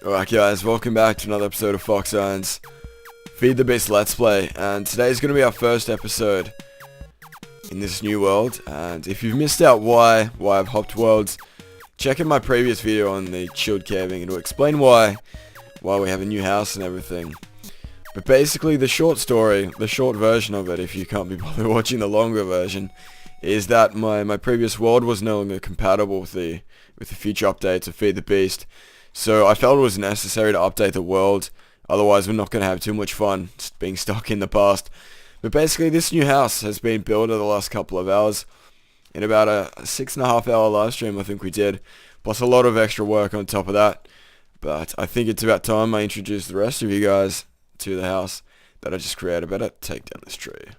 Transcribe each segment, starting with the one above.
Alright guys, welcome back to another episode of Phoxine's Feed the Beast Let's Play, and today is going to be our first episode in this new world. And if you've missed out why I've hopped worlds, check in my previous video on the chilled caving. It'll explain why we have a new house and everything. But basically the short story, the short version of it, if you can't be bothered watching the longer version, is that my previous world was no longer compatible with the future updates of Feed the Beast. So I felt it was necessary to update the world, otherwise we're not going to have too much fun just being stuck in the past. But basically this new house has been built over the last couple of hours, in about a 6.5 hour live stream I think we did, plus a lot of extra work on top of that. But I think it's about time I introduce the rest of you guys to the house that I just created. Better take down this tree.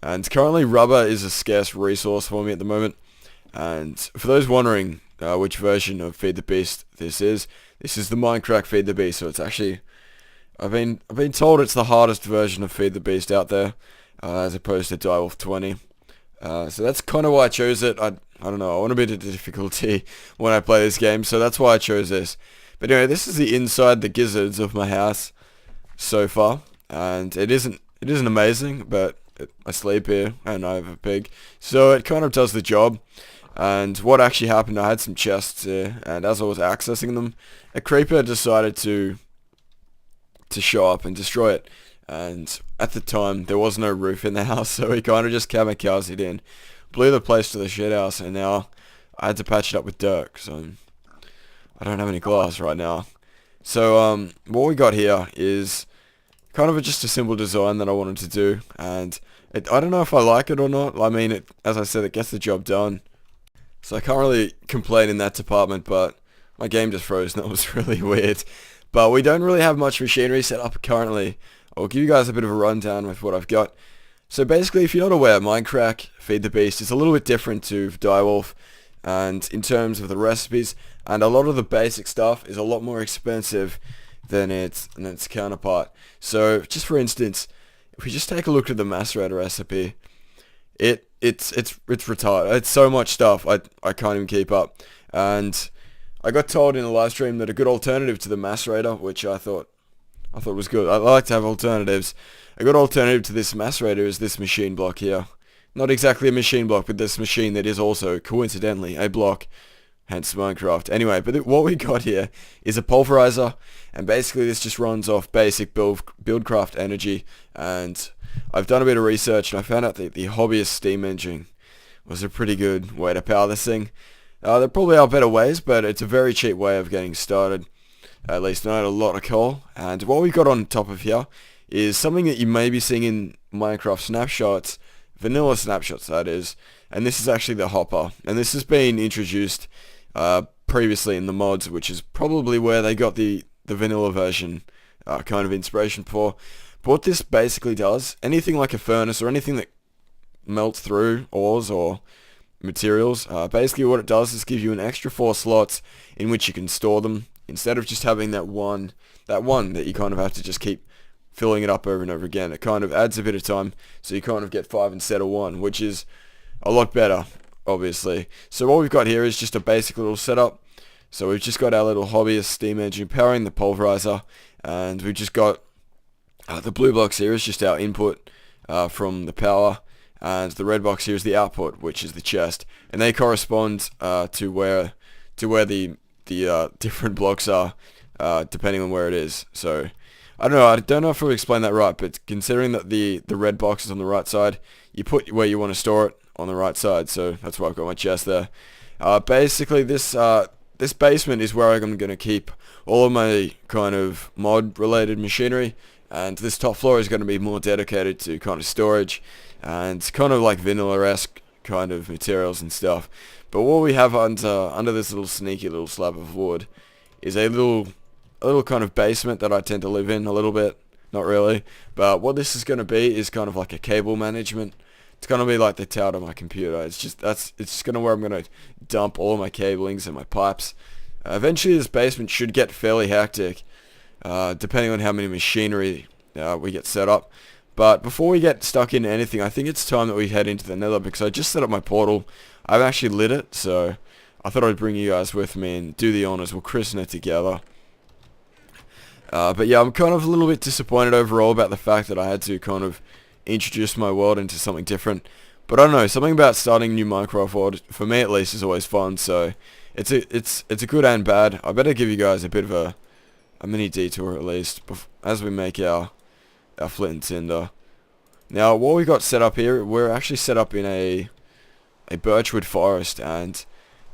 And currently rubber is a scarce resource for me at the moment, and for those wondering which version of Feed the Beast this is the Mindcrack Feed the Beast. So it's actually, I've been told it's the hardest version of Feed the Beast out there, as opposed to Direwolf 20. So that's kind of why I chose it. I don't know, I want a bit of difficulty when I play this game, so that's why I chose this. But anyway, this is the inside, the gizzards of my house so far, and it isn't amazing, but I sleep here and I have a pig, so it kind of does the job. And what actually happened, I had some chests here, and as I was accessing them, a creeper decided to show up and destroy it. And at the time, there was no roof in the house, so he kind of just kamikazed in, blew the place to the shit house, and now I had to patch it up with dirt, so I don't have any glass right now. So what we got here is kind of just a simple design that I wanted to do, and I don't know if I like it or not. I mean, as I said, it gets the job done. So I can't really complain in that department, but my game just froze and that was really weird. But we don't really have much machinery set up currently. I'll give you guys a bit of a rundown with what I've got. So basically, if you're not aware, Mindcrack Feed the Beast is a little bit different to Direwolf, and in terms of the recipes, and a lot of the basic stuff is a lot more expensive than its counterpart. So just for instance, if we just take a look at the macerator recipe, it's retarded. It's so much stuff I can't even keep up. And I got told in a live stream that a good alternative to the macerator, which I thought was good. I like to have alternatives. A good alternative to this macerator is this machine block here. Not exactly a machine block, but this machine that is also coincidentally a block, hence Minecraft. Anyway, but what we got here is a pulverizer, and basically this just runs off basic buildcraft energy. And I've done a bit of research and I found out that the hobbyist steam engine was a pretty good way to power this thing. There probably are better ways, but it's a very cheap way of getting started. At least not a lot of coal. And what we've got on top of here is something that you may be seeing in Minecraft snapshots, vanilla snapshots that is, and this is actually the hopper. And this has been introduced previously in the mods, which is probably where they got the vanilla version kind of inspiration for. But what this basically does, anything like a furnace or anything that melts through ores or materials, basically what it does is give you an extra 4 slots in which you can store them, instead of just having that one that you kind of have to just keep filling it up over and over again. It kind of adds a bit of time, so you kind of get 5 instead of 1, which is a lot better, obviously. So what we've got here is just a basic little setup. So we've just got our little hobbyist steam engine powering the pulverizer, and we've just got the blue box here is just our input from the power, and the red box here is the output, which is the chest, and they correspond to where the different blocks are, depending on where it is. So I don't know if I'll explain that right, but considering that the red box is on the right side, you put where you want to store it on the right side. So that's why I've got my chest there. Basically this basement is where I'm going to keep all of my kind of mod related machinery, and this top floor is going to be more dedicated to kind of storage and kind of like vanilla-esque kind of materials and stuff. But what we have under this little sneaky little slab of wood is a little kind of basement that I tend to live in a little bit. Not really, but what this is going to be is kind of like a cable management. It's going to be like the tower to my computer. It's just going to where I'm going to dump all of my cablings and my pipes. Eventually this basement should get fairly hectic, depending on how many machinery we get set up. But before we get stuck into anything, I think it's time that we head into the nether, because I just set up my portal. I've actually lit it, so I thought I'd bring you guys with me and do the honors. We'll christen it together. But yeah, I'm kind of a little bit disappointed overall about the fact that I had to kind of introduce my world into something different. But I don't know, something about starting a new Minecraft world, for me at least, is always fun. So it's a good and bad. I better give you guys a bit of a mini detour at least as we make our flint and tinder. Now, what we got set up here, we're actually set up in a birchwood forest, and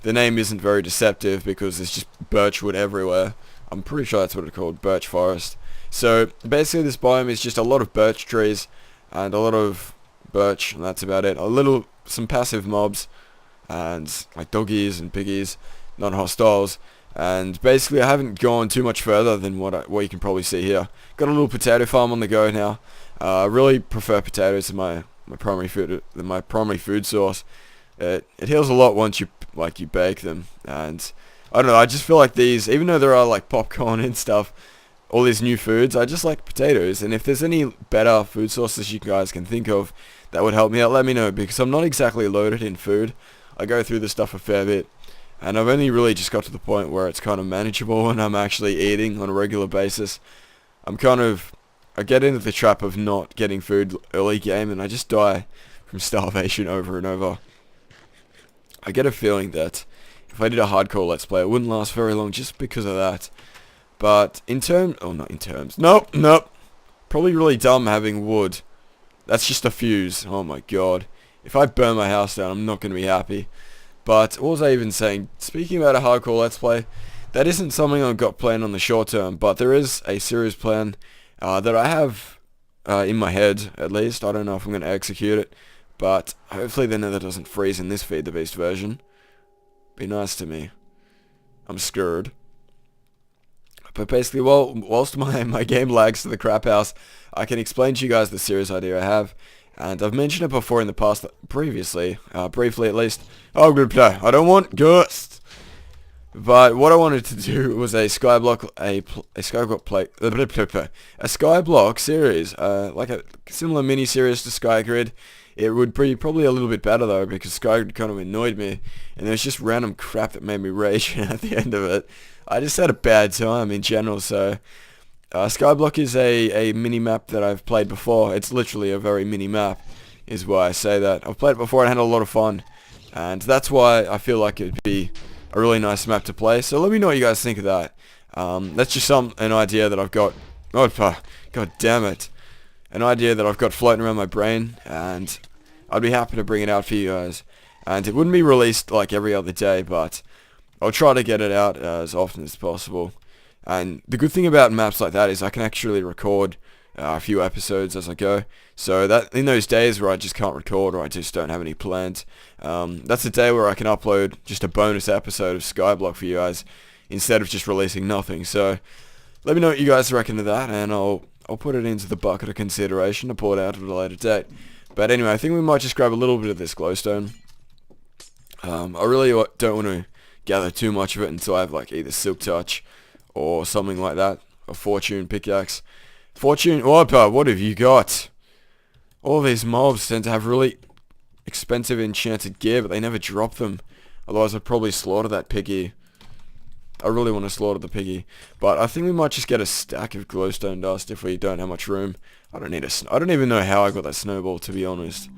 the name isn't very deceptive because there's just birchwood everywhere. I'm pretty sure that's what it's called, birch forest. So basically this biome is just a lot of birch trees and a lot of birch, and that's about it. Some passive mobs and like doggies and piggies, non-hostiles. And basically I haven't gone too much further than what you can probably see here. Got a little potato farm on the go now. I really prefer potatoes to my primary food source. It heals a lot once you bake them, and I don't know, I just feel like these, even though there are like popcorn and stuff, all these new foods, I just like potatoes. And if there's any better food sources you guys can think of that would help me out, let me know, because I'm not exactly loaded in food. I go through this stuff a fair bit, and I've only really just got to the point where it's kind of manageable and I'm actually eating on a regular basis. I get into the trap of not getting food early game, and I just die from starvation over and over. I get a feeling that if I did a hardcore let's play, it wouldn't last very long just because of that. But nope. Probably really dumb having wood. That's just a fuse. Oh my god. If I burn my house down, I'm not going to be happy. But what was I even saying? Speaking about a hardcore let's play, that isn't something I've got planned on the short term, but there is a serious plan that I have in my head, at least. I don't know if I'm going to execute it, but hopefully the nether doesn't freeze in this Feed the Beast version. Be nice to me. I'm scared. But basically, whilst my game lags to the crap house, I can explain to you guys the serious idea I have. And I've mentioned it before in the past, briefly at least. Oh, good play. I don't want ghosts. But what I wanted to do was a skyblock series, like a similar mini series to Skygrid. It would be probably a little bit better though, because Skygrid kind of annoyed me, and there's just random crap that made me rage at the end of it. I just had a bad time in general. So Skyblock is a mini map that I've played before. It's literally a very mini map, is why I say that. I've played it before and had a lot of fun, and that's why I feel like it'd be a really nice map to play. So let me know what you guys think of that. That's just an idea that I've got. Oh, god damn it! An idea that I've got floating around my brain, and I'd be happy to bring it out for you guys. And it wouldn't be released like every other day, but I'll try to get it out as often as possible. And the good thing about maps like that is I can actually record a few episodes as I go. So that in those days where I just can't record or I just don't have any plans, that's a day where I can upload just a bonus episode of Skyblock for you guys instead of just releasing nothing. So let me know what you guys reckon of that, and I'll put it into the bucket of consideration to pull it out at a later date. But anyway, I think we might just grab a little bit of this glowstone. I really don't want to gather too much of it until I have like either Silk Touch or something like that, a Fortune pickaxe. Fortune, what have you got? All these mobs tend to have really expensive enchanted gear, but they never drop them. Otherwise I'd probably slaughter that piggy. I really want to slaughter the piggy. But I think we might just get a stack of glowstone dust if we don't have much room. I don't even know how I got that snowball, to be honest.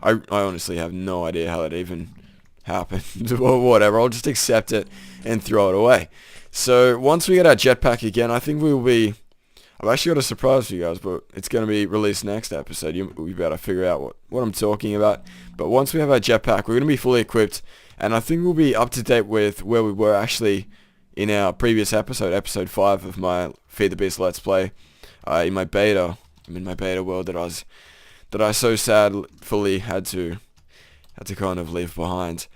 I honestly have no idea how that even happened. Or whatever, I'll just accept it and throw it away. So once we get our jetpack again, I think we'll be... I've actually got a surprise for you guys, but it's going to be released next episode. We better figure out what I'm talking about. But once we have our jetpack, we're going to be fully equipped, and I think we'll be up to date with where we were actually in our previous episode, episode 5 of my Feed the Beast Let's Play, in my beta. I'm in my beta world that I so sadly had to kind of leave behind.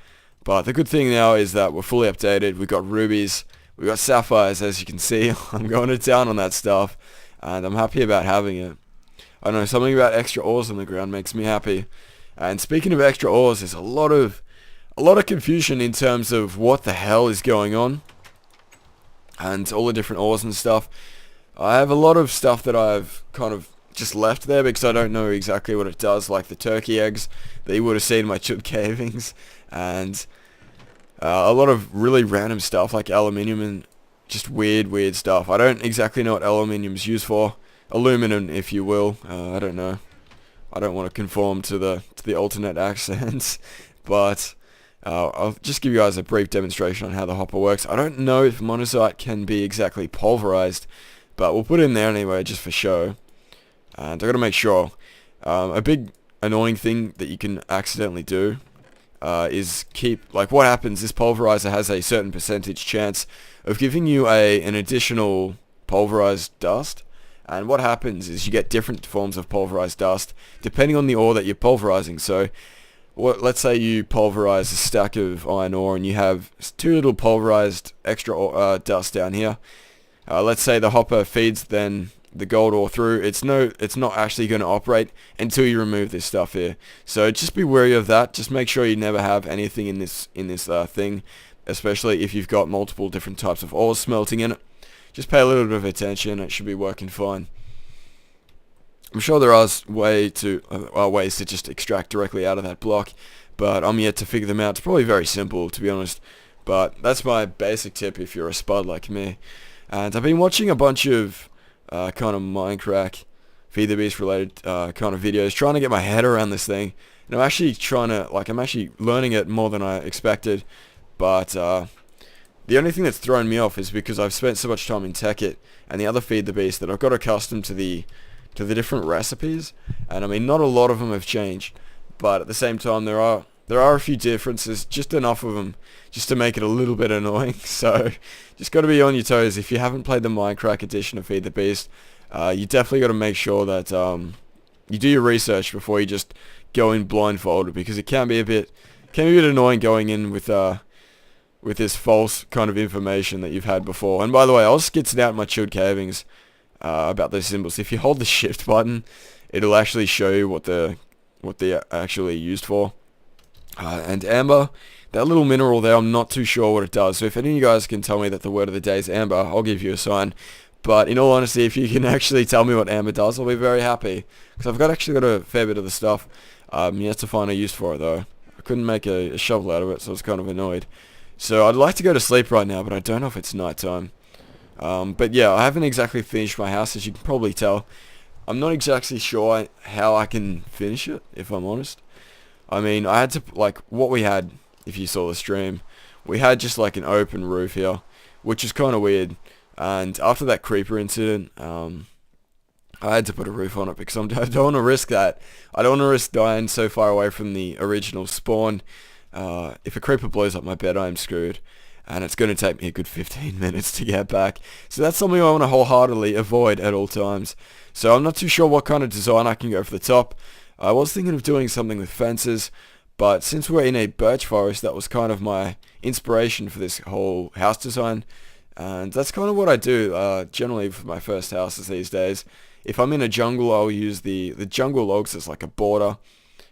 But the good thing now is that we're fully updated. We've got rubies. We got sapphires, as you can see. I'm going to town on that stuff, and I'm happy about having it. I don't know, something about extra ores on the ground makes me happy. And speaking of extra ores, there's a lot of confusion in terms of what the hell is going on, and all the different ores and stuff. I have a lot of stuff that I've kind of just left there because I don't know exactly what it does, like the turkey eggs that you would have seen in my chud cavings, and a lot of really random stuff like aluminium just weird stuff. I don't exactly know what aluminium's used for. Aluminum, if you will. I don't know. I don't want to conform to the alternate accents, but I'll just give you guys a brief demonstration on how the hopper works. I don't know if monazite can be exactly pulverized, but we'll put it in there anyway just for show. And I got to make sure. A big annoying thing that you can accidentally do is what happens, this pulverizer has a certain percentage chance of giving you an additional pulverized dust. And what happens is you get different forms of pulverized dust depending on the ore that you're pulverizing. So let's say you pulverize a stack of iron ore and you have 2 little pulverized extra dust down here. Let's say the hopper feeds then the gold ore through. It's not actually going to operate until you remove this stuff here. So just be wary of that. Just make sure you never have anything in this thing, especially if you've got multiple different types of ores smelting in it. Just pay a little bit of attention. It should be working fine. I'm sure there are ways to just extract directly out of that block, but I'm yet to figure them out. It's probably very simple, to be honest, but that's my basic tip if you're a spud like me. And I've been watching a bunch of kind of Mindcrack, Feed the Beast related kind of videos, trying to get my head around this thing. And I'm actually I'm actually learning it more than I expected, but the only thing that's thrown me off is because I've spent so much time in TEKKIT and the other Feed the Beast that I've got accustomed to the different recipes, and I mean not a lot of them have changed, but at the same time there are a few differences, just enough of them just to make it a little bit annoying. So just got to be on your toes. If you haven't played the Mindcrack edition of Feed the Beast, you definitely got to make sure that you do your research before you just go in blindfolded, because it can be a bit annoying going in with this false kind of information that you've had before. And by the way, I was skitzing out in my chilled cavings about those symbols. If you hold the shift button, it'll actually show you what they're actually used for. And amber, that little mineral there, I'm not too sure what it does. So if any of you guys can tell me that the word of the day is amber, I'll give you a sign. But in all honesty, if you can actually tell me what amber does, I'll be very happy, because I've actually got a fair bit of the stuff. Yet to find a use for it though. I couldn't make a shovel out of it, so I was kind of annoyed. So I'd like to go to sleep right now, but I don't know if it's nighttime. But yeah, I haven't exactly finished my house, as you can probably tell. I'm not exactly sure how I can finish it, if I'm honest. I mean, I had to, what we had, if you saw the stream, we had just an open roof here, which is kind of weird. And after that creeper incident, I had to put a roof on it because I don't want to risk that. I don't want to risk dying so far away from the original spawn. If a creeper blows up my bed, I'm screwed. And it's going to take me a good 15 minutes to get back. So that's something I want to wholeheartedly avoid at all times. So I'm not too sure what kind of design I can go for the top. I was thinking of doing something with fences, but since we're in a birch forest, that was kind of my inspiration for this whole house design. And that's kind of what I do generally for my first houses these days. If I'm in a jungle, I'll use the jungle logs as like a border,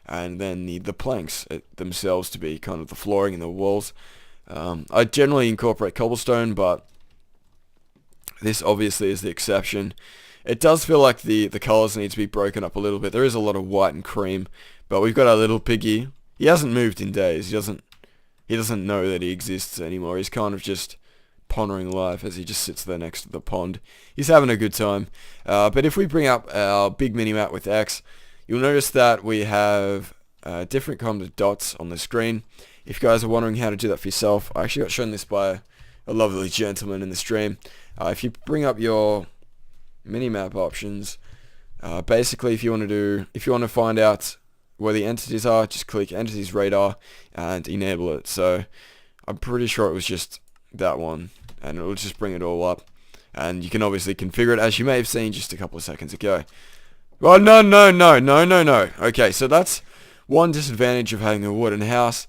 and then the planks themselves to be kind of the flooring and the walls. I generally incorporate cobblestone, but this obviously is the exception. It does feel like the colours need to be broken up a little bit. There is a lot of white and cream, but we've got our little piggy. He hasn't moved in days. He doesn't know that he exists anymore. He's kind of just pondering life as he just sits there next to the pond. He's having a good time. But if we bring up our big mini-map with X, you'll notice that we have different kinds of dots on the screen. If you guys are wondering how to do that for yourself, I actually got shown this by a lovely gentleman in the stream. If you bring up your mini-map options, basically if you want to find out where the entities are, just click Entities Radar and enable it. So I'm pretty sure it was just that one, and it'll just bring it all up. And you can obviously configure it, as you may have seen just a couple of seconds ago. Oh, no. Okay, so that's one disadvantage of having a wooden house.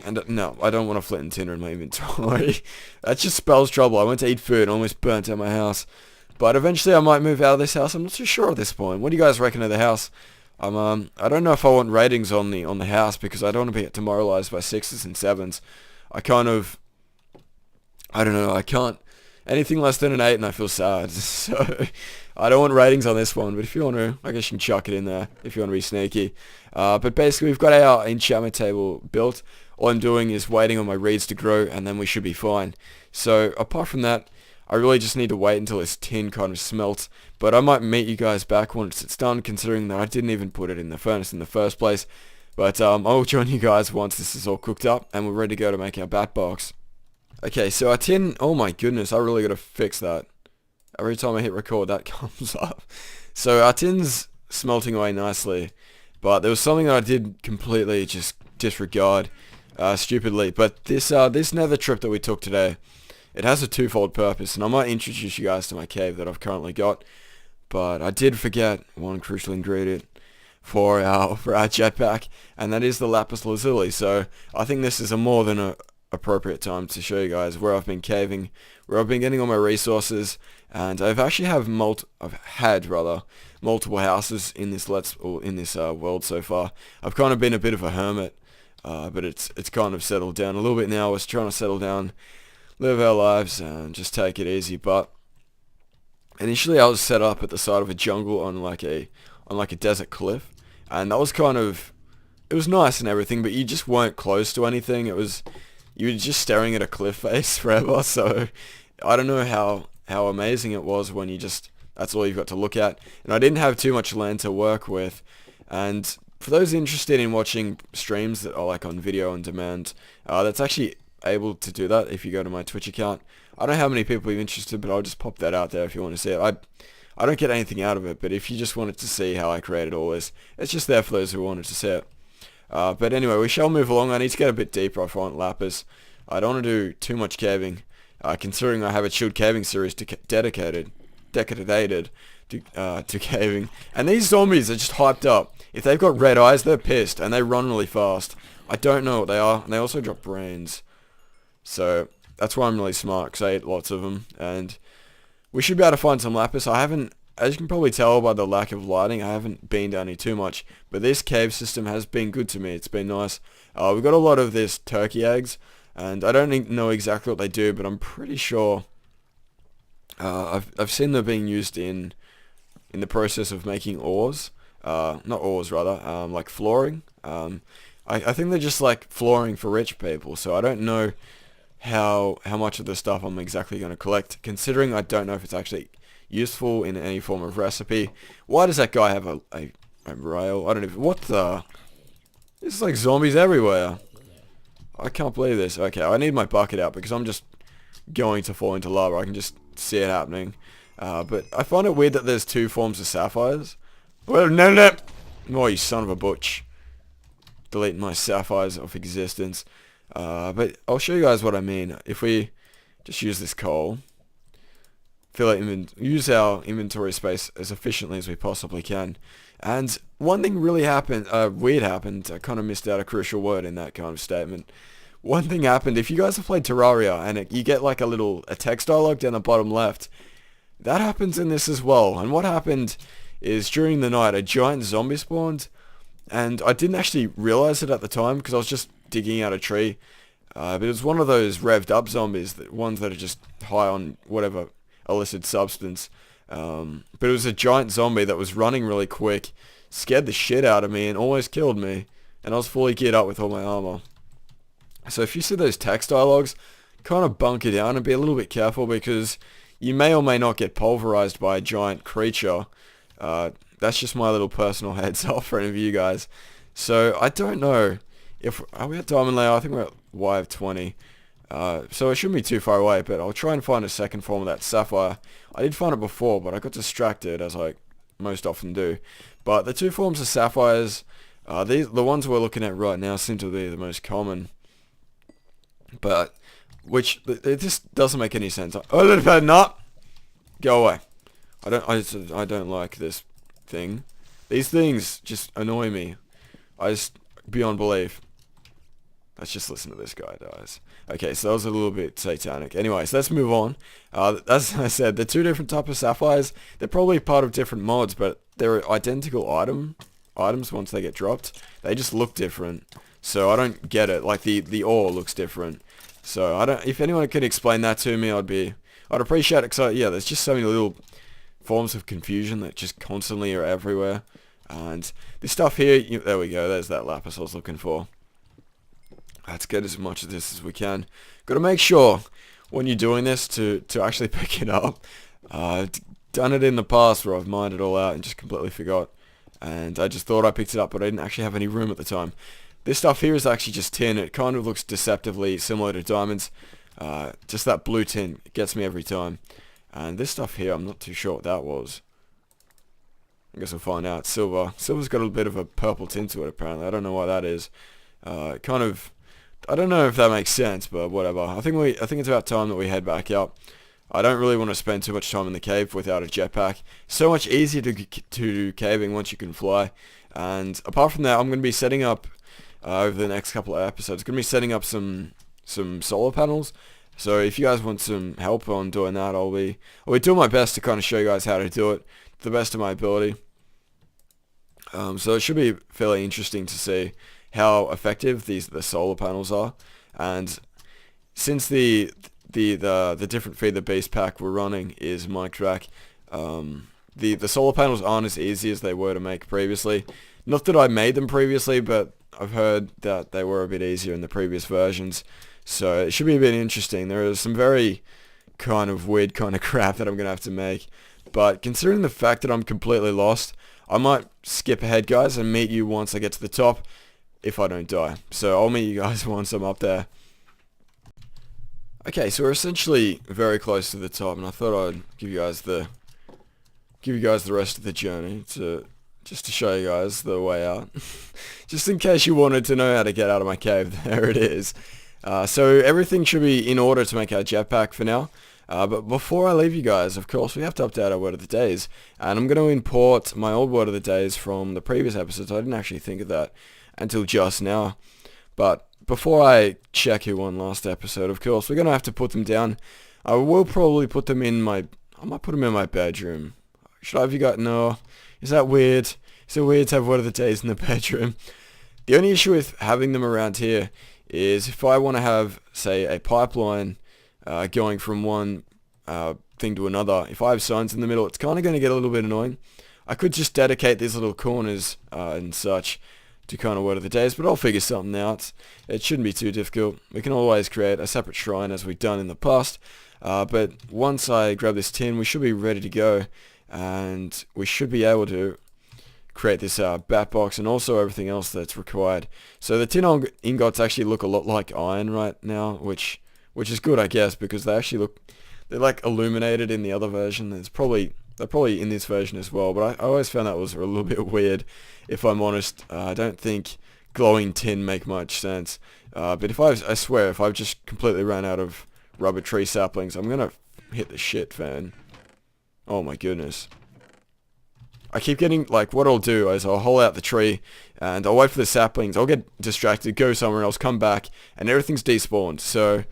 And no, I don't want a flint and tinder in my inventory. That just spells trouble. I went to eat food and almost burnt down my house. But eventually I might move out of this house. I'm not too sure at this point. What do you guys reckon of the house? I don't know if I want ratings on the house, because I don't want to be demoralized by 6s and 7s. I don't know, I can't. Anything less than an 8 and I feel sad. So I don't want ratings on this one, but if you want to, I guess you can chuck it in there if you want to be sneaky. But basically we've got our enchantment table built. All I'm doing is waiting on my reeds to grow, and then we should be fine. So apart from that, I really just need to wait until this tin kind of smelts. But I might meet you guys back once it's done, considering that I didn't even put it in the furnace in the first place. But I'll join you guys once this is all cooked up and we're ready to go to make our bat box. Okay, so our tin, oh my goodness, I really got to fix that. Every time I hit record, that comes up. So our tin's smelting away nicely, but there was something that I did completely just disregard, stupidly. But this nether trip that we took today, it has a twofold purpose, and I might introduce you guys to my cave that I've currently got. But I did forget one crucial ingredient for our jetpack, and that is the lapis lazuli. So I think this is a more than a appropriate time to show you guys where I've been caving, where I've been getting all my resources, and I've actually had multiple houses in this world so far. I've kind of been a bit of a hermit, but it's kind of settled down a little bit now. I was trying to settle down, live our lives, and just take it easy. But initially, I was set up at the side of a jungle on like a desert cliff, and that was it was nice and everything, but you just weren't close to anything. You were just staring at a cliff face forever, so I don't know how amazing it was when that's all you've got to look at. And I didn't have too much land to work with. And for those interested in watching streams that are like on video on demand, that's actually able to do that if you go to my Twitch account. I don't know how many people are interested, but I'll just pop that out there if you want to see it. I don't get anything out of it, but if you just wanted to see how I created all this, it's just there for those who wanted to see it. But anyway, we shall move along. I need to get a bit deeper if I want lapis. I don't want to do too much caving, considering I have a chilled caving series dedicated to caving. And these zombies are just hyped up. If they've got red eyes, they're pissed, and they run really fast. I don't know what they are, and they also drop brains. So that's why I'm really smart, because I ate lots of them. And we should be able to find some lapis. As you can probably tell by the lack of lighting, I haven't been down here too much. But this cave system has been good to me. It's been nice. We've got a lot of this turkey eggs, and I don't know exactly what they do, but I'm pretty sure I've seen them being used in the process of making ores. Not ores, rather. Like flooring. I think they're just like flooring for rich people. So I don't know how much of the stuff I'm exactly going to collect, considering I don't know if it's actually useful in any form of recipe. Why does that guy have a rail? I don't even... What the... It's like zombies everywhere. I can't believe this. Okay, I need my bucket out because I'm just going to fall into lava. I can just see it happening. But I find it weird that there's two forms of sapphires. Well, no. Oh, you son of a butch. Delete my sapphires of existence. But I'll show you guys what I mean. If we just use this coal... use our inventory space as efficiently as we possibly can. And one thing really weird happened. I kind of missed out a crucial word in that kind of statement. One thing happened. If you guys have played Terraria and you get like a text dialogue down the bottom left, that happens in this as well. And what happened is during the night a giant zombie spawned, and I didn't actually realize it at the time because I was just digging out a tree. But it was one of those revved up zombies, ones that are just high on whatever illicit substance. But it was a giant zombie that was running really quick, scared the shit out of me and almost killed me, and I was fully geared up with all my armor. So if you see those text dialogues, kind of bunker down and be a little bit careful, because you may or may not get pulverized by a giant creature. That's just my little personal heads up for any of you guys. So I don't know if... Are we at diamond layer? I think we're at Y of 20. So it shouldn't be too far away, but I'll try and find a second form of that sapphire. I did find it before, but I got distracted, as I most often do. But the two forms of sapphires, the ones we're looking at right now seem to be the most common. But, it just doesn't make any sense. Oh, not go away. I don't like this thing. These things just annoy me. Beyond belief. Let's just listen to this guy, guys. Okay, so that was a little bit satanic. Anyways, let's move on. As I said, they're two different types of sapphires. They're probably part of different mods, but they're identical items once they get dropped. They just look different. So I don't get it. Like the ore looks different. So if anyone could explain that to me, I'd appreciate it. Cause there's just so many little forms of confusion that just constantly are everywhere. And this stuff here, there we go. There's that lapis I was looking for. Let's get as much of this as we can. Got to make sure when you're doing this to actually pick it up. I've done it in the past where I've mined it all out and just completely forgot. And I just thought I picked it up, but I didn't actually have any room at the time. This stuff here is actually just tin. It kind of looks deceptively similar to diamonds. Just that blue tin gets me every time. And this stuff here, I'm not too sure what that was. I guess we'll find out. Silver. Silver's got a bit of a purple tint to it, apparently. I don't know why that is. Kind of... I don't know if that makes sense, but whatever. I think it's about time that we head back up. I don't really want to spend too much time in the cave without a jetpack. So much easier to do caving once you can fly. And apart from that, I'm going to be setting up, over the next couple of episodes, going to be setting up some solar panels. So if you guys want some help on doing that, I'll be doing my best to kind of show you guys how to do it to the best of my ability. So it should be fairly interesting to see how effective the solar panels are. And since the different Feed the Beast pack we're running is Mindcrack, the solar panels aren't as easy as they were to make previously. Not that I made them previously, but I've heard that they were a bit easier in the previous versions. So it should be a bit interesting. There is some very kind of weird kind of crap that I'm going to have to make. But considering the fact that I'm completely lost, I might skip ahead, guys, and meet you once I get to the top, if I don't die. So I'll meet you guys once I'm up there. Okay, so we're essentially very close to the top, and I thought I'd give you guys the rest of the journey just to show you guys the way out. Just in case you wanted to know how to get out of my cave, there it is. So everything should be in order to make our jetpack for now. But before I leave you guys, of course, we have to update our word of the days. And I'm going to import my old word of the days from the previous episodes. I didn't actually think of that until just now. But before I check who won last episode, of course, we're going to have to put them down. I will probably put them in I might put them in my bedroom. Should I have you got... No. Is that weird? Is it weird to have word of the days in the bedroom? The only issue with having them around here is if I want to have, say, a pipeline going from one thing to another, if I have signs in the middle, it's kind of going to get a little bit annoying. I could just dedicate these little corners and such to kind of word of the days, but I'll figure something out. It shouldn't be too difficult. We can always create a separate shrine as we've done in the past, but once I grab this tin, we should be ready to go, and we should be able to create this bat box and also everything else that's required. So the tin ingots actually look a lot like iron right now, which is good, I guess, because they're like illuminated in the other version. They're probably in this version as well, but I always found that was a little bit weird, if I'm honest. I don't think glowing tin make much sense. But I swear, if I've just completely ran out of rubber tree saplings, I'm gonna hit the shit fan. Oh my goodness. I keep getting, like, what I'll do is I'll hole out the tree, and I'll wait for the saplings, I'll get distracted, go somewhere else, come back, and everything's despawned, so...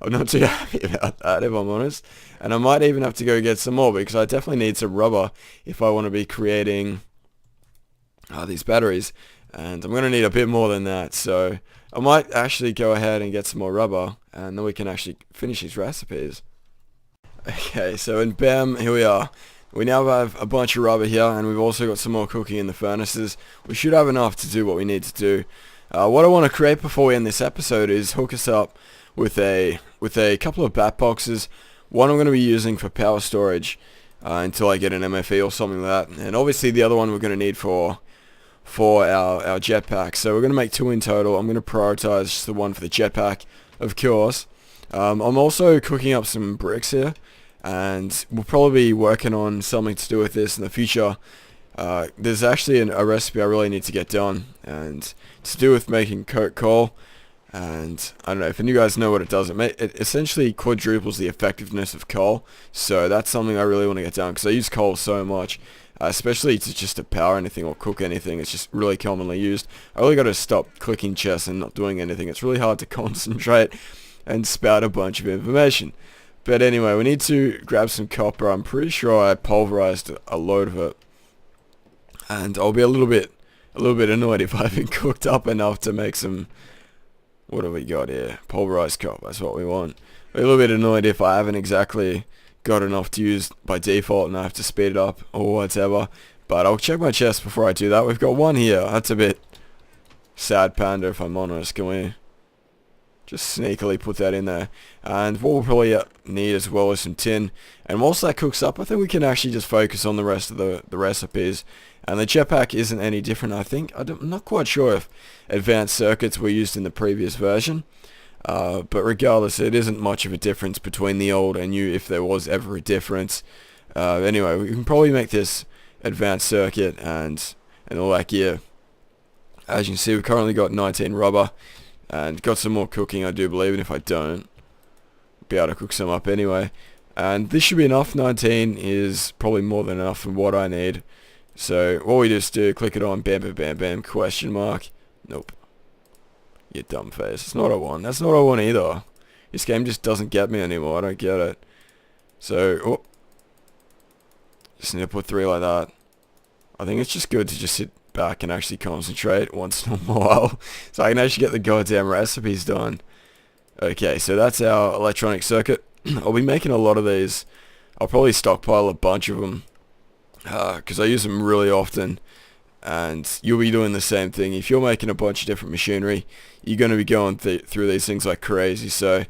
I'm not too happy about that, if I'm honest. And I might even have to go get some more, because I definitely need some rubber if I want to be creating these batteries. And I'm going to need a bit more than that, so I might actually go ahead and get some more rubber, and then we can actually finish these recipes. Okay, so and bam, here we are. We now have a bunch of rubber here, and we've also got some more cooking in the furnaces. We should have enough to do what we need to do. What I want to create before we end this episode is hook us up with a couple of bat boxes. One I'm going to be using for power storage until I get an MFE or something like that, and obviously the other one we're going to need for our jetpack. So we're going to make two in total. I'm going to prioritize just the one for the jetpack, of course. I'm also cooking up some bricks here, and we'll probably be working on something to do with this in the future. There's actually a recipe I really need to get done, and it's to do with making coke coal. And I don't know if you guys know what it does. It essentially quadruples the effectiveness of coal. So that's something I really want to get done, because I use coal so much, especially to power anything or cook anything. It's just really commonly used. I really got to stop clicking chess and not doing anything. It's really hard to concentrate and spout a bunch of information. But anyway, we need to grab some copper. I'm pretty sure I pulverized a load of it, and I'll be a little bit annoyed if I haven't cooked up enough to make some. What have we got here? Pulverized copper. That's what we want. I'll be a little bit annoyed if I haven't exactly got enough to use by default and I have to speed it up or whatever. But I'll check my chest before I do that. We've got one here. That's a bit sad, panda, if I'm honest. Can we Just sneakily put that in there. And what we'll probably need as well is some tin. And whilst that cooks up, I think we can actually just focus on the rest of the recipes. And the jetpack isn't any different, I think. I'm not quite sure if advanced circuits were used in the previous version. But regardless, it isn't much of a difference between the old and new, if there was ever a difference. Anyway, we can probably make this advanced circuit and all that gear. As you can see, we've currently got 19 rubber. And got some more cooking, I do believe, and if I don't, I'll be able to cook some up anyway. And this should be enough. 19 is probably more than enough for what I need. So what we just do, click it on, bam, bam, bam, bam, question mark. Nope. You dumb face. That's not what I want. That's not what I want either. This game just doesn't get me anymore. I don't get it. So, oh, just need to put 3 like that. I think it's just good to just sit back and actually concentrate once in a while, so I can actually get the goddamn recipes done. Okay, so that's our electronic circuit. I'll be making a lot of these. I'll probably stockpile a bunch of them because I use them really often, and you'll be doing the same thing. If you're making a bunch of different machinery, you're going to be going through these things like crazy. So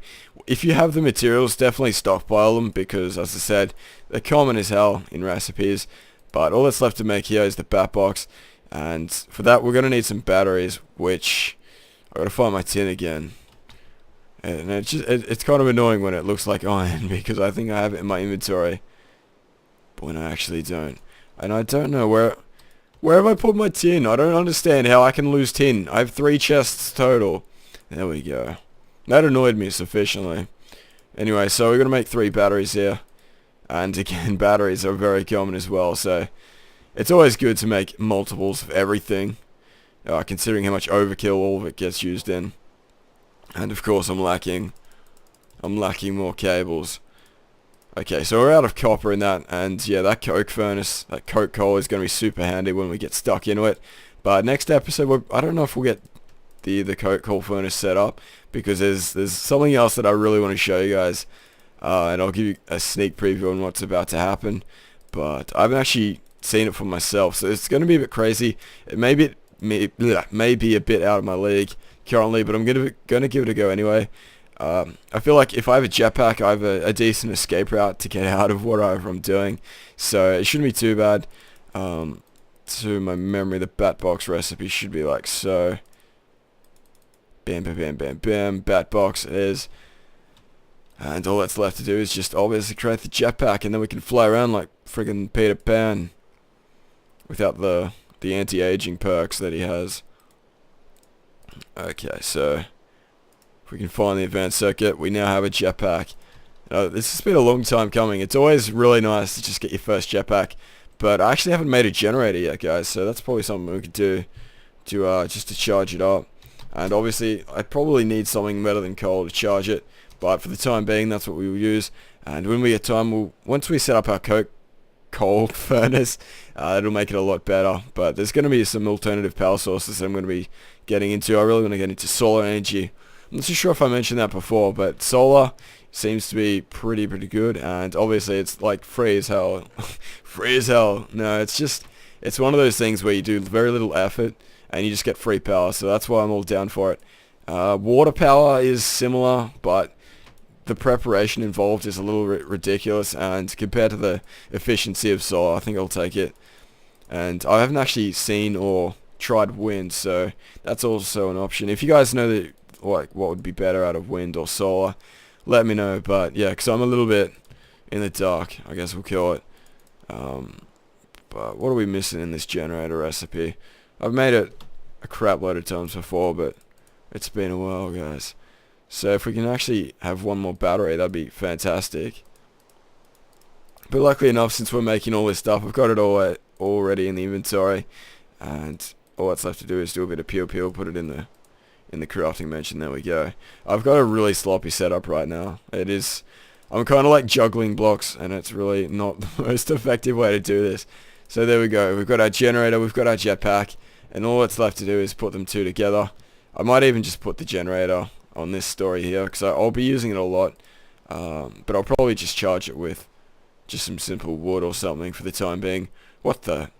if you have the materials, definitely stockpile them, because as I said, they're common as hell in recipes. But all that's left to make here is the bat box. And for that, we're going to need some batteries, which I got to find my tin again. And it's kind of annoying when it looks like iron, because I think I have it in my inventory, but when I actually don't. And I don't know where have I put my tin? I don't understand how I can lose tin. I have 3 chests total. There we go. That annoyed me sufficiently. Anyway, so we're going to make 3 batteries here. And again, batteries are very common as well, so it's always good to make multiples of everything, considering how much overkill all of it gets used in. And of course I'm lacking more cables. Okay, so we're out of copper in that, and yeah, that coke furnace, that coke coal is going to be super handy when we get stuck into it. But next episode, I don't know if we'll get the coke coal furnace set up, because there's something else that I really want to show you guys, and I'll give you a sneak preview on what's about to happen. But I haven't actually seen it for myself, so it's going to be a bit crazy. It may be a bit out of my league currently, but I'm going to give it a go anyway. I feel like if I have a jetpack, I have a decent escape route to get out of whatever I'm doing, so it shouldn't be too bad. To my memory, the bat box recipe should be like so. Bam, bam, bam, bam, bam. Bat box it is. And all that's left to do is just obviously create the jetpack, and then we can fly around like friggin' Peter Pan without the anti-aging perks that he has. Okay, so if we can find the advanced circuit, we now have a jetpack. This has been a long time coming. It's always really nice to just get your first jetpack, but I actually haven't made a generator yet, guys, so that's probably something we could do to just to charge it up. And obviously I probably need something better than coal to charge it, but for the time being that's what we will use. And when we get time, once we set up our coal furnace, it'll make it a lot better. But there's going to be some alternative power sources that I'm going to be getting into. I really want to get into solar energy. I'm not too sure if I mentioned that before, but solar seems to be pretty good, and obviously it's like free as hell. Free as hell. No, it's one of those things where you do very little effort and you just get free power, so that's why I'm all down for it. Water power is similar, but the preparation involved is a little ridiculous, and compared to the efficiency of solar, I think I'll take it. And I haven't actually seen or tried wind, so that's also an option. If you guys know that, like, what would be better out of wind or solar, let me know. But yeah, because I'm a little bit in the dark, I guess we'll kill it. But what are we missing in this generator recipe? I've made it a crap load of times before, but it's been a while, guys. So if we can actually have one more battery, that'd be fantastic. But luckily enough, since we're making all this stuff, I've got it all already in the inventory, and all that's left to do is do a bit of peel, put it in the crafting bench, and there we go. I've got a really sloppy setup right now. I'm kind of like juggling blocks, and it's really not the most effective way to do this. So there we go. We've got our generator, we've got our jetpack, and all that's left to do is put them two together. I might even just put the generator on this story here, because I'll be using it a lot, but I'll probably just charge it with just some simple wood or something for the time being. What the?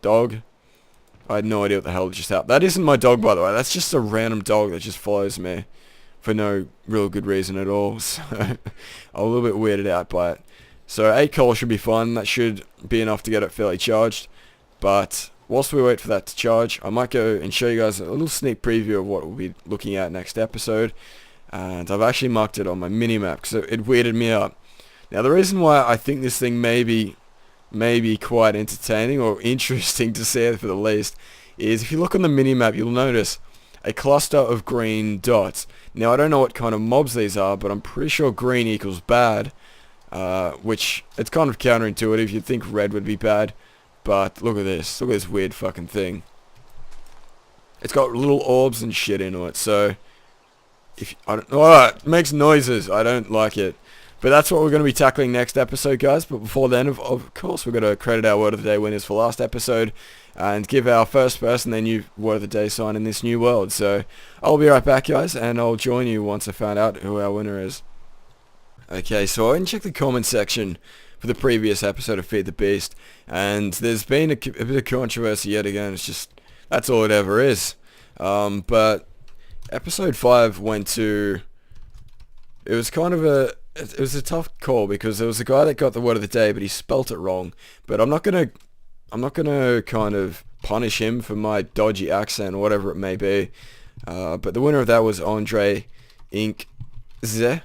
Dog? I had no idea what the hell just happened. That isn't my dog, by the way. That's just a random dog that just follows me for no real good reason at all. So I'm a little bit weirded out by it. So 8 coal should be fine. That should be enough to get it fairly charged. But whilst we wait for that to charge, I might go and show you guys a little sneak preview of what we'll be looking at next episode. And I've actually marked it on my mini-map because it weirded me out. Now the reason why I think this thing may be quite entertaining or interesting to see at the least is if you look on the mini-map, you'll notice a cluster of green dots. Now I don't know what kind of mobs these are, but I'm pretty sure green equals bad, which it's kind of counterintuitive. You'd think red would be bad, but look at this weird fucking thing. It's got little orbs and shit into it, so if it makes noises. I don't like it. But that's what we're going to be tackling next episode, guys. But before then, of course, we're going to credit our Word of the Day winners for last episode and give our first person their new Word of the Day sign in this new world. So I'll be right back, guys, and I'll join you once I found out who our winner is. Okay, so I went and checked the comment section for the previous episode of Feed the Beast, and there's been a bit of controversy yet again. It's just, that's all it ever is. But episode 5 went to, it was a tough call because there was a guy that got the Word of the Day, but he spelt it wrong. But I'm not gonna kind of punish him for my dodgy accent or whatever it may be. But the winner of that was Andre Inkze.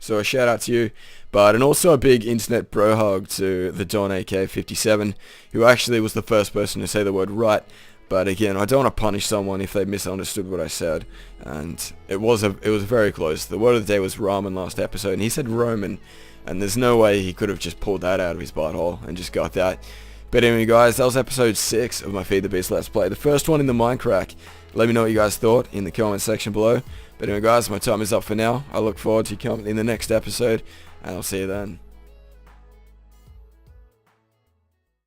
So a shout out to you. And also a big internet bro hug to the Don AK57, who actually was the first person to say the word right. But again, I don't want to punish someone if they misunderstood what I said, and it was very close. The Word of the Day was ramen last episode, and he said Roman, and there's no way he could have just pulled that out of his butthole and just got that. But anyway, guys, that was episode 6 of my Feed the Beast Let's Play, the first one in the Mindcrack. Let me know what you guys thought in the comment section below. But anyway, guys, my time is up for now. I look forward to you coming in the next episode, and I'll see you then.